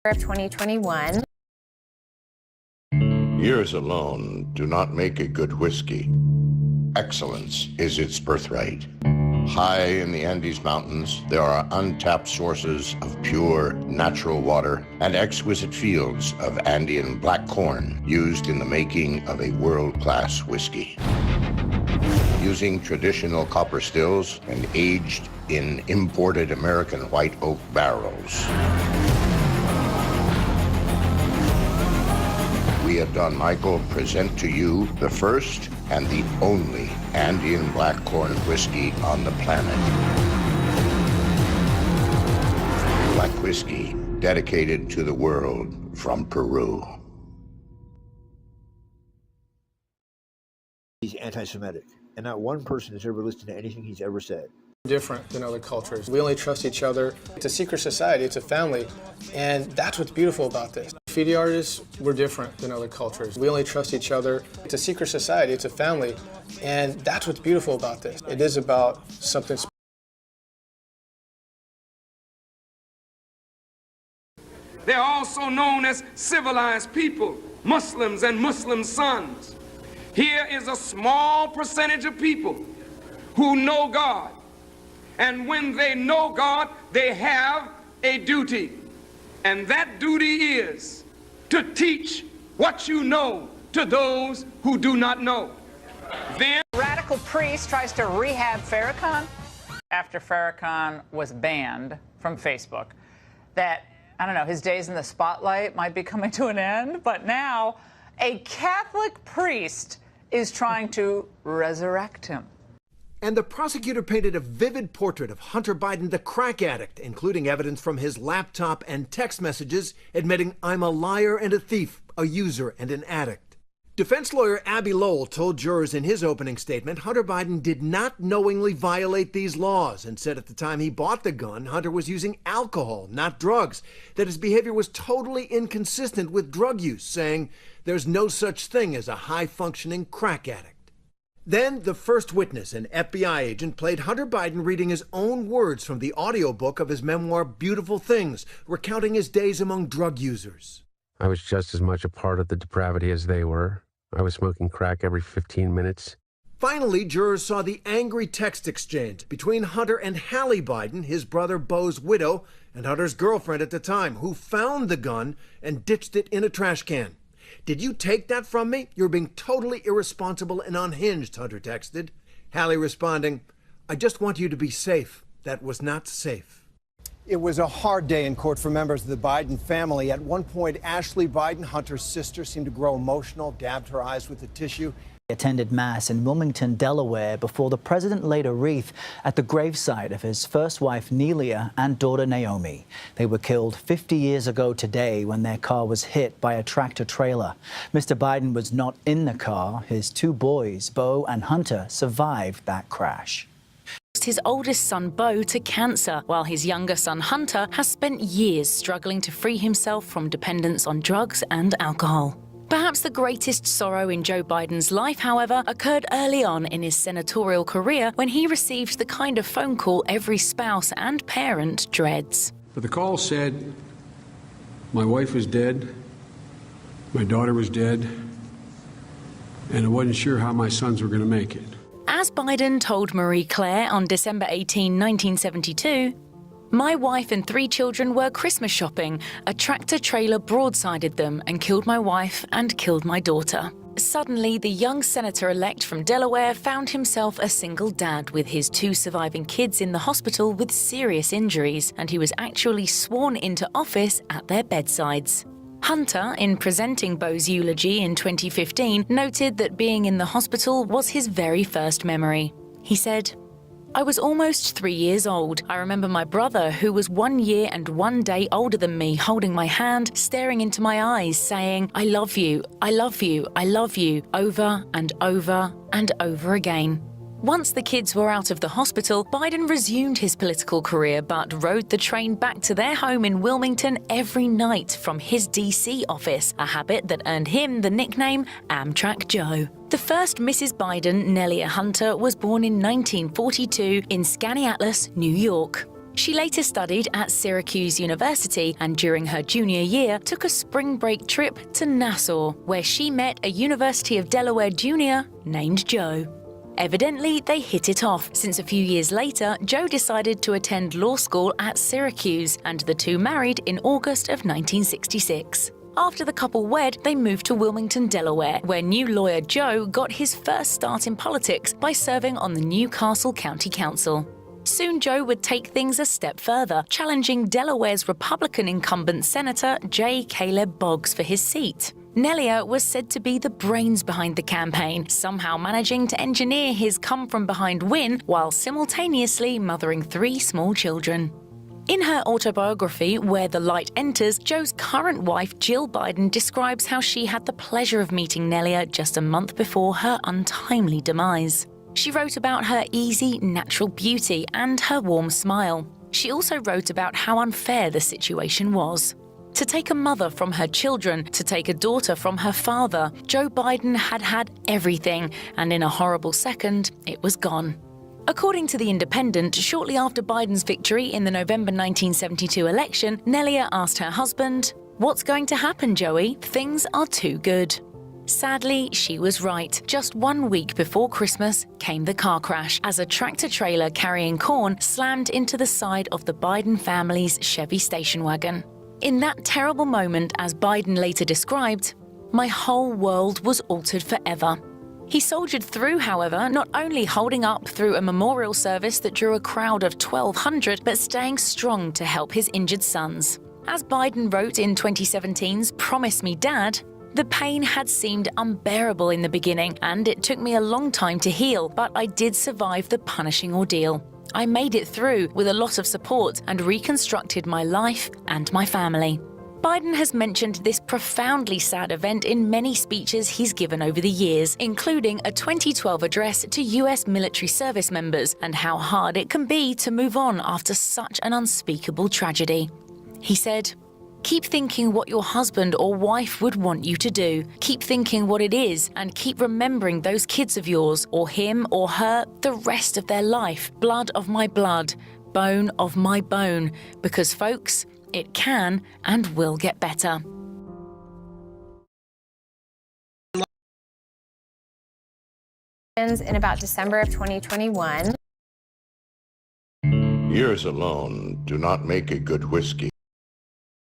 of 2021. Years alone do not make a good whiskey. Excellence is its birthright. High in the Andes Mountains, there are untapped sources of pure, natural water and exquisite fields of Andean black corn used in the making of a world-class whiskey. Using traditional copper stills and aged in imported American white oak barrels. We at Don Michael present to you the first and the only Andean black corn whiskey on the planet. Black whiskey dedicated to the world from Peru. He's anti-Semitic, and not one person has ever listened to anything he's ever said. Different than other cultures. We only trust each other. It's a secret society, it's a family, and that's what's beautiful about this. Graffiti artists, we're different than other cultures. We only trust each other. It's a secret society, it's a family, and that's what's beautiful about this. It is about something special. They're also known as civilized people, Muslims and Muslim sons. Here is a small percentage of people who know God. And when they know God, they have a duty. And that duty is to teach what you know to those who do not know. Then Radical priest tries to rehab Farrakhan after Farrakhan was banned from Facebook. That, I don't know, his days in the spotlight might be coming to an end, but now a Catholic priest is trying to resurrect him. And the prosecutor painted a vivid portrait of Hunter Biden, the crack addict, including evidence from his laptop and text messages admitting, "I'm a liar and a thief, a user and an addict." Defense lawyer Abby Lowell told jurors in his opening statement Hunter Biden did not knowingly violate these laws, and said at the time he bought the gun, Hunter was using alcohol, not drugs, that his behavior was totally inconsistent with drug use, saying there's no such thing as a high-functioning crack addict. Then the first witness, an FBI agent, played Hunter Biden reading his own words from the audiobook of his memoir, Beautiful Things, recounting his days among drug users. I was just as much a part of the depravity as they were. I was smoking crack every 15 minutes. Finally, jurors saw the angry text exchange between Hunter and Hallie Biden, his brother Bo's widow, and Hunter's girlfriend at the time, who found the gun and ditched it in a trash can. "Did you take that from me? You're being totally irresponsible and unhinged," Hunter texted. Hallie responding, "I just want you to be safe. That was not safe." It was a hard day in court for members of the Biden family. At one point, Ashley Biden, Hunter's sister, seemed to grow emotional, dabbed her eyes with a tissue. Attended Mass in Wilmington, Delaware, before the president laid a wreath at the gravesite of his first wife, Nelia, and daughter, Naomi. They were killed 50 years ago today when their car was hit by a tractor-trailer. Mr. Biden was not in the car. His two boys, Bo and Hunter, survived that crash. His oldest son, Bo, to cancer, while his younger son, Hunter, has spent years struggling to free himself from dependence on drugs and alcohol. Perhaps the greatest sorrow in Joe Biden's life, however, occurred early on in his senatorial career when he received the kind of phone call every spouse and parent dreads. But the call said, my wife was dead, my daughter was dead, and I wasn't sure how my sons were going to make it. As Biden told Marie Claire on December 18, 1972, "My wife and 3 children were Christmas shopping. A tractor-trailer broadsided them and killed my wife and killed my daughter." Suddenly, the young senator-elect from Delaware found himself a single dad with his 2 surviving kids in the hospital with serious injuries, and he was actually sworn into office at their bedsides. Hunter, in presenting Bo's eulogy in 2015, noted that being in the hospital was his very first memory. He said, "I was almost 3 years old. I remember my brother, who was 1 year and 1 day older than me, holding my hand, staring into my eyes, saying, 'I love you, I love you, I love you,' over and over and over again." Once the kids were out of the hospital, Biden resumed his political career but rode the train back to their home in Wilmington every night from his D.C. office, a habit that earned him the nickname Amtrak Joe. The first Mrs. Biden, Nelia Hunter, was born in 1942 in Skaneateles, New York. She later studied at Syracuse University and during her junior year took a spring break trip to Nassau, where she met a University of Delaware junior named Joe. Evidently, they hit it off, since a few years later, Joe decided to attend law school at Syracuse, and the two married in August of 1966. After the couple wed, they moved to Wilmington, Delaware, where new lawyer Joe got his first start in politics by serving on the Newcastle County Council. Soon Joe would take things a step further, challenging Delaware's Republican incumbent Senator J. Caleb Boggs for his seat. Nelia was said to be the brains behind the campaign, somehow managing to engineer his come-from-behind win while simultaneously mothering 3 small children. In her autobiography, Where the Light Enters, Joe's current wife, Jill Biden, describes how she had the pleasure of meeting Nelia just a month before her untimely demise. She wrote about her easy, natural beauty and her warm smile. She also wrote about how unfair the situation was. To take a mother from her children, to take a daughter from her father, Joe Biden had had everything, and in a horrible second, it was gone. According to The Independent, shortly after Biden's victory in the November 1972 election, Nelia asked her husband, "What's going to happen, Joey? Things are too good." Sadly, she was right. Just 1 week before Christmas came the car crash as a tractor-trailer carrying corn slammed into the side of the Biden family's Chevy station wagon. In that terrible moment, as Biden later described, "My whole world was altered forever." He soldiered through, however, not only holding up through a memorial service that drew a crowd of 1,200, but staying strong to help his injured sons. As Biden wrote in 2017's Promise Me Dad, "The pain had seemed unbearable in the beginning, and it took me a long time to heal, but I did survive the punishing ordeal. I made it through with a lot of support and reconstructed my life and my family." Biden has mentioned this profoundly sad event in many speeches he's given over the years, including a 2012 address to US military service members and how hard it can be to move on after such an unspeakable tragedy. He said, "Keep thinking what your husband or wife would want you to do. Keep thinking what it is, and keep remembering those kids of yours, or him or her, the rest of their life. Blood of my blood, bone of my bone. Because, folks, it can and will get better." In about December of 2021. Years alone do not make a good whiskey.